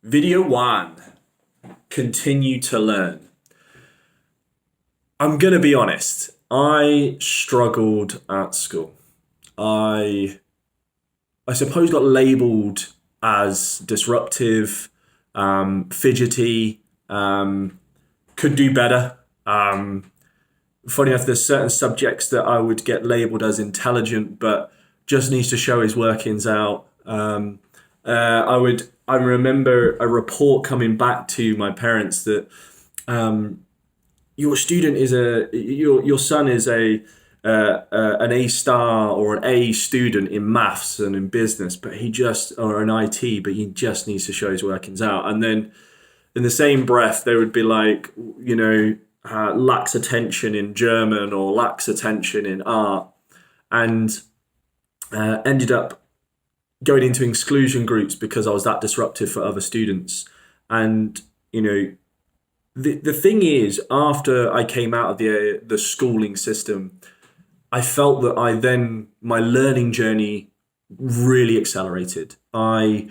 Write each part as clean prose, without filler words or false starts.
Video one, continue to learn. I'm going to be honest. I struggled at school. I I suppose got labeled as disruptive, fidgety, could do better. Funny enough, there's certain subjects that I would get labeled as intelligent, but just needs to show his workings out. I remember a report coming back to my parents that your son is an A star or an A student in maths and in business, but or an IT, but he just needs to show his workings out. And then in the same breath, they would be like, lacks attention in German or lacks attention in art, and ended up going into exclusion groups because I was that disruptive for other students. And the thing is, after I came out of the schooling system, I felt that my learning journey really accelerated. I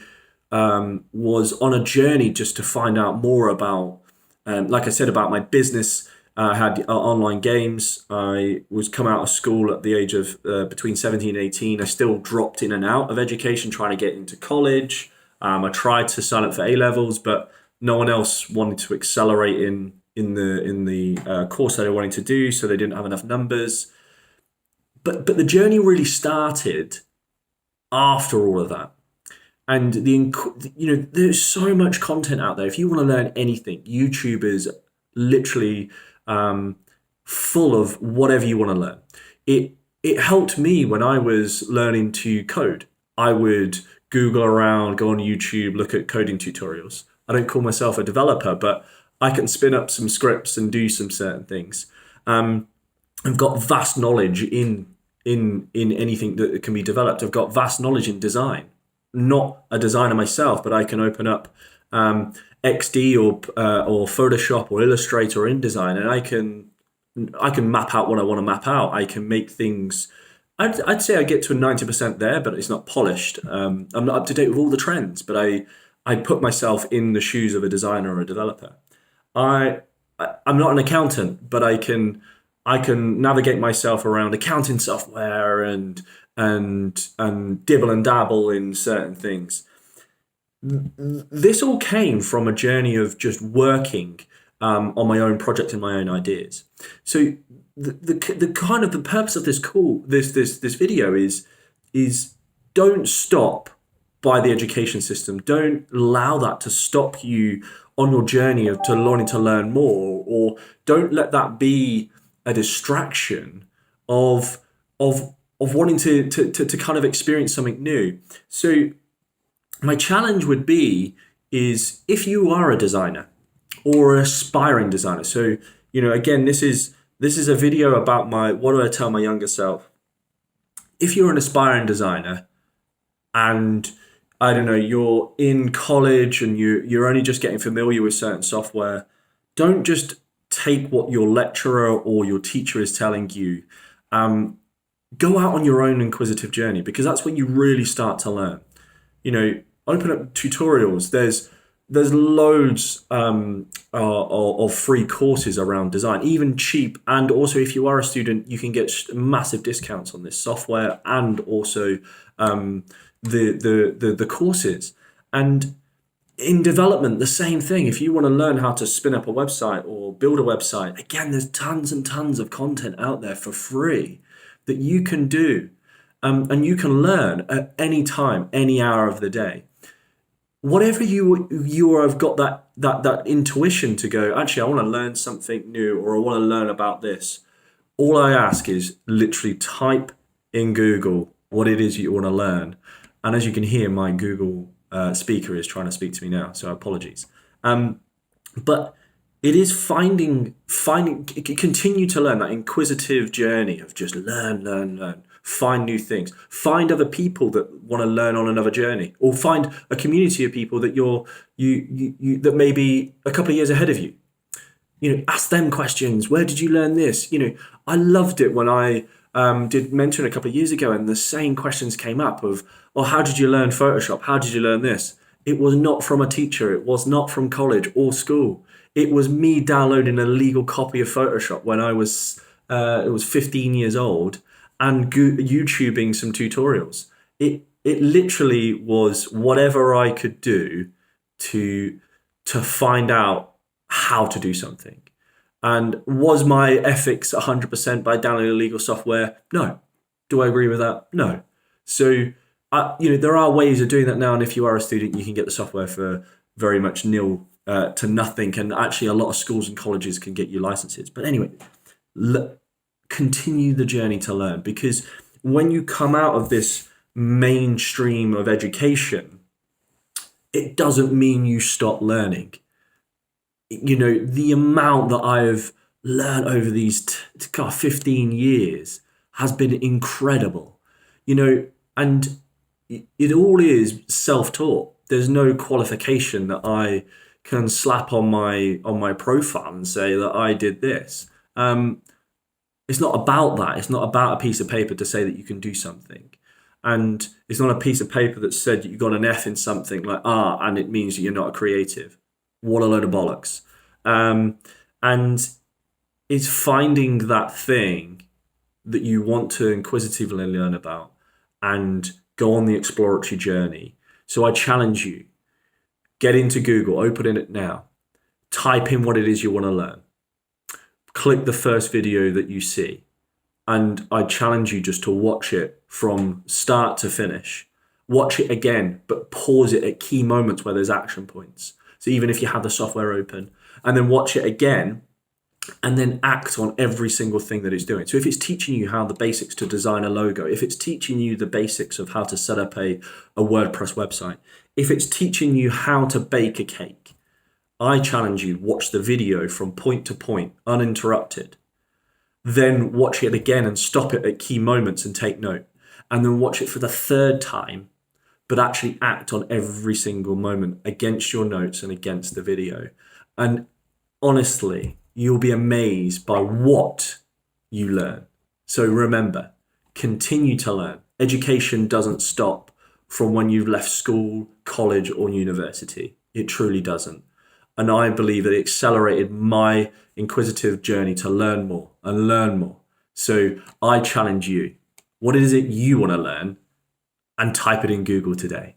was on a journey just to find out more about, like I said, about my business. I had online games. I was come out of school at the age of between 17 and 18. I still dropped in and out of education, trying to get into college. I tried to sign up for A levels, but no one else wanted to accelerate in the course that I wanted to do, so they didn't have enough numbers. But the journey really started after all of that. And there's so much content out there. If you want to learn anything, YouTube is literally full of whatever you want to learn. It helped me when I was learning to code. I would Google around, go on YouTube, look at coding tutorials. I don't call myself a developer, but I can spin up some scripts and do some certain things. I've got vast knowledge in anything that can be developed. I've got vast knowledge in design. Not a designer myself, but I can open up XD or Photoshop or Illustrator or InDesign, and I can map out what I want to map out. I can make things. I'd say I get to a 90% there, but it's not polished. I'm not up to date with all the trends, but I put myself in the shoes of a designer or a developer. I'm not an accountant, but I can navigate myself around accounting software and dibble and dabble in certain things. This all came from a journey of just working on my own project and my own ideas. So the kind of the purpose of this video is don't stop by the education system. Don't allow that to stop you on your journey to learning to learn more, or don't let that be a distraction of wanting to kind of experience something new. So my challenge would be is if you are a designer or an aspiring designer. So, again, this is a video about what do I tell my younger self? If you're an aspiring designer and I don't know, you're in college and you're only just getting familiar with certain software, don't just take what your lecturer or your teacher is telling you. Go out on your own inquisitive journey, because that's when you really start to learn. Open up tutorials. There's loads of free courses around design, even cheap. And also, if you are a student, you can get massive discounts on this software and also the courses. And in development, the same thing. If you want to learn how to spin up a website or build a website, again, there's tons and tons of content out there for free that you can do. And you can learn at any time, any hour of the day. Whatever you have got that intuition to go, actually, I want to learn something new, or I want to learn about this. All I ask is literally type in Google what it is you want to learn. And as you can hear, my Google speaker is trying to speak to me now, so apologies. But it is continue to learn, that inquisitive journey of just learn, find new things, find other people that want to learn on another journey, or find a community of people that you that may be a couple of years ahead of you. Ask them questions. Where did you learn this? I loved it when I did mentoring a couple of years ago, and the same questions came up of, how did you learn Photoshop? How did you learn this? It was not from a teacher. It was not from college or school. It was me downloading a legal copy of Photoshop when it was 15 years old, and YouTubing some tutorials. It literally was whatever I could do to find out how to do something. And was my ethics 100% by downloading illegal software? No. Do I agree with that? No. So, there are ways of doing that now. And if you are a student, you can get the software for very much nil to nothing. And actually, a lot of schools and colleges can get you licenses. But anyway, continue the journey to learn, because when you come out of this mainstream of education, it doesn't mean you stop learning. The amount that I've learned over these 15 years has been incredible, and it all is self-taught. There's no qualification that I can slap on my profile and say that I did this. It's not about that. It's not about a piece of paper to say that you can do something. And it's not a piece of paper that said you got an F in something like and it means that you're not a creative. What a load of bollocks. And it's finding that thing that you want to inquisitively learn about and go on the exploratory journey. So I challenge you, get into Google, open it now, type in what it is you want to learn. Click the first video that you see, and I challenge you just to watch it from start to finish. Watch it again, but pause it at key moments where there's action points. So even if you have the software open, and then watch it again, and then act on every single thing that it's doing. So if it's teaching you how the basics to design a logo, if it's teaching you the basics of how to set up a WordPress website, if it's teaching you how to bake a cake, I challenge you, watch the video from point to point, uninterrupted. Then watch it again and stop it at key moments and take note. And then watch it for the third time, but actually act on every single moment against your notes and against the video. And honestly, you'll be amazed by what you learn. So remember, continue to learn. Education doesn't stop from when you've left school, college, or university. It truly doesn't. And I believe that it accelerated my inquisitive journey to learn more and learn more. So I challenge you, what is it you want to learn? And type it in Google today.